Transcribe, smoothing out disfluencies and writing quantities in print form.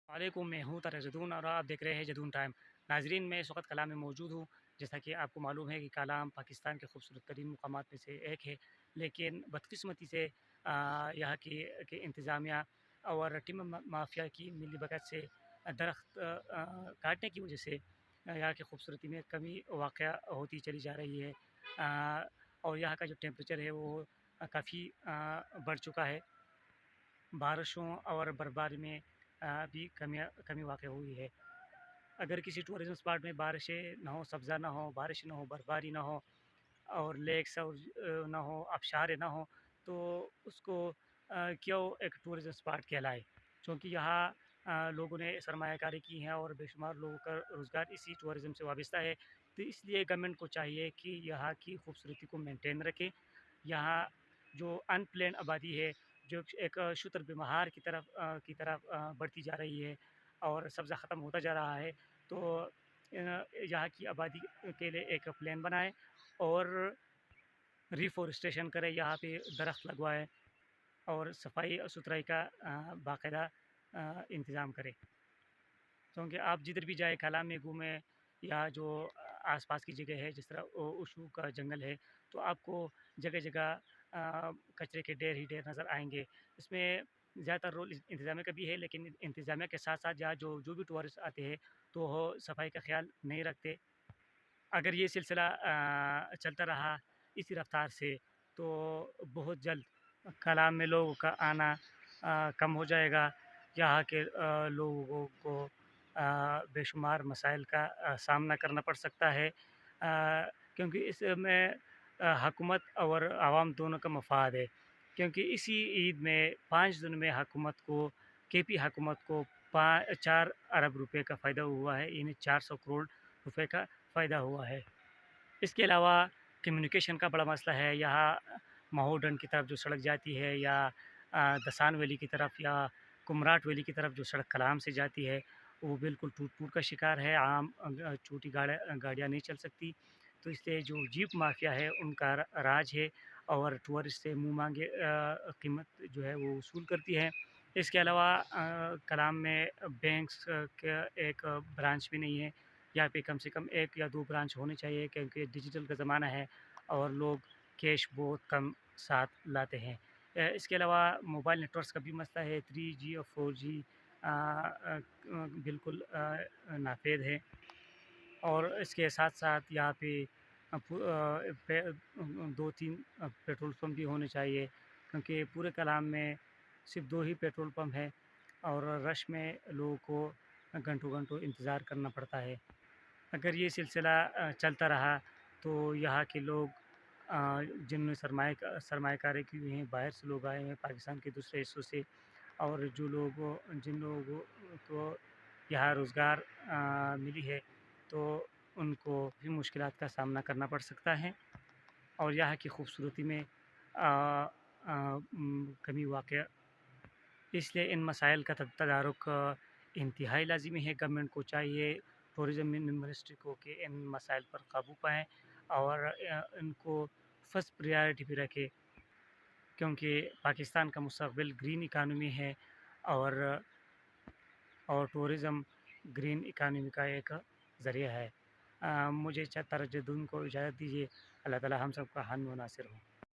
वालेकुम, मैं हूँ तारिक जदून और आप देख रहे हैं जदून टाइम। नाज़रीन, मैं इस वक्त कलाम में मौजूद हूँ। जैसा कि आपको मालूम है कि कलाम पाकिस्तान के खूबसूरत तरीन मुकामात में से एक है, लेकिन बदकिस्मती से यहाँ की इंतज़ामिया और टिम माफिया की मिलीभगत से दरख्त काटने की वजह से यहाँ की खूबसूरती में कमी वाक़या होती चली जा रही है। और यहाँ का जो टेम्परेचर है वो काफ़ी बढ़ चुका है। बारिशों और बर्फबारी में भी कमी वाक़ हुई है। अगर किसी टूरिज़्म स्पॉट में बारिशें ना हो, सब्ज़ा ना हो, बारिश ना हो, बर्फबारी ना हो और लेक्स और ना हो, आबशारें ना हो, तो उसको क्यों एक टूरिज़्म स्पॉट कहलाए। क्योंकि यहाँ लोगों ने सरमायाकारी की है और बेशुमार लोगों का रोज़गार इसी टूरिज़्म से वाबस्ता है। तो इसलिए गवर्नमेंट को चाहिए कि यहाँ की खूबसूरती को मेंटेन रखे। यहाँ जो अनप्लेन्ड आबादी है, जो एक शुतर-बे-बहार की तरफ बढ़ती जा रही है और सब्ज़ा ख़त्म होता जा रहा है, तो यहाँ की आबादी के लिए एक प्लान बनाएँ और रिफ़ॉरेस्टेशन करें, यहाँ पे दरख्त लगवाएँ और सफाई और सुथराई का बाकायदा इंतज़ाम करें। क्योंकि आप जिधर भी जाएँ, काला में घूमें या जो आस-पास की जगह है, जिस तरह ओशु का जंगल है, तो आपको जगह-जगह कचरे के ढेर ही ढेर नज़र आएँगे। इसमें ज़्यादातर रोल इंतज़ामिया का भी है, लेकिन इंतज़ामिया के साथ-साथ यहाँ जो जो भी टूरिस्ट आते हैं, तो वो सफाई का ख़्याल नहीं रखते। अगर ये सिलसिला चलता रहा इसी रफ़्तार से, तो बहुत जल्द कलाम में लोगों का आना कम हो जाएगा। यहाँ के लोगों को बेशुमार मसाइल का सामना करना पड़ सकता है, क्योंकि इसमें हुकूमत और आवाम दोनों का मफ़ाद है। क्योंकि इसी ईद में 5 दिन में केपी हुकूमत को पा 4 अरब रुपए का फ़ायदा हुआ है, यानी 400 करोड़ रुपए का फ़ायदा हुआ है। इसके अलावा कम्युनिकेशन का बड़ा मसला है। यहाँ माहौडन की तरफ जो सड़क जाती है या दसान वैली की तरफ या कुमराट वैली की तरफ जो सड़क कलाम से जाती है, वो बिल्कुल टूट-फूट का शिकार है। आम छोटी गाड़ियाँ नहीं चल सकती। तो इसलिए जो जीप माफिया है उनका राज है और टूरिस्ट से मुँह मांगे कीमत जो है वो वसूल करती है। इसके अलावा कलाम में बैंक्स का एक ब्रांच भी नहीं है। यहाँ पे कम से कम 1 या 2 ब्रांच होने चाहिए, क्योंकि डिजिटल का ज़माना है और लोग कैश बहुत कम साथ लाते हैं। इसके अलावा मोबाइल नेटवर्क्स का भी मसला है। 3G और 4G बिल्कुल नाफेद है और इसके साथ-साथ यहाँ पे 2-3 पेट्रोल पंप भी होने चाहिए, क्योंकि पूरे कलाम में सिर्फ़ 2 ही पेट्रोल पंप हैं और रश में लोगों को घंटों-घंटों इंतज़ार करना पड़ता है। अगर ये सिलसिला चलता रहा, तो यहाँ के लोग जिनमें सरमायाकारी की हुई हैं, बाहर से लोग आए हैं पाकिस्तान के दूसरे हिस्सों से, और जिन लोगों को यहाँ रोज़गार मिली है, तो उनको भी मुश्किलात का सामना करना पड़ सकता है और यहाँ की खूबसूरती में कमी वाक़या। इसलिए इन मसाइल का तदारुक इंतहाई लाज़मी है। गवर्नमेंट को चाहिए, टूरिज़्म मिनिस्ट्री को, कि इन मसाइल पर काबू पाएँ और इनको फर्स्ट प्रायोरिटी पे रखें, क्योंकि पाकिस्तान का मुस्तक़बिल ग्रीन इकॉनमी है और टूरिज़्म ग्रीन इकॉनमी का एक ज़रिया है। मुझे तरज्जुदुन को इजाज़त दीजिए। अल्लाह ताला हम सब का हामी व नासिर हो।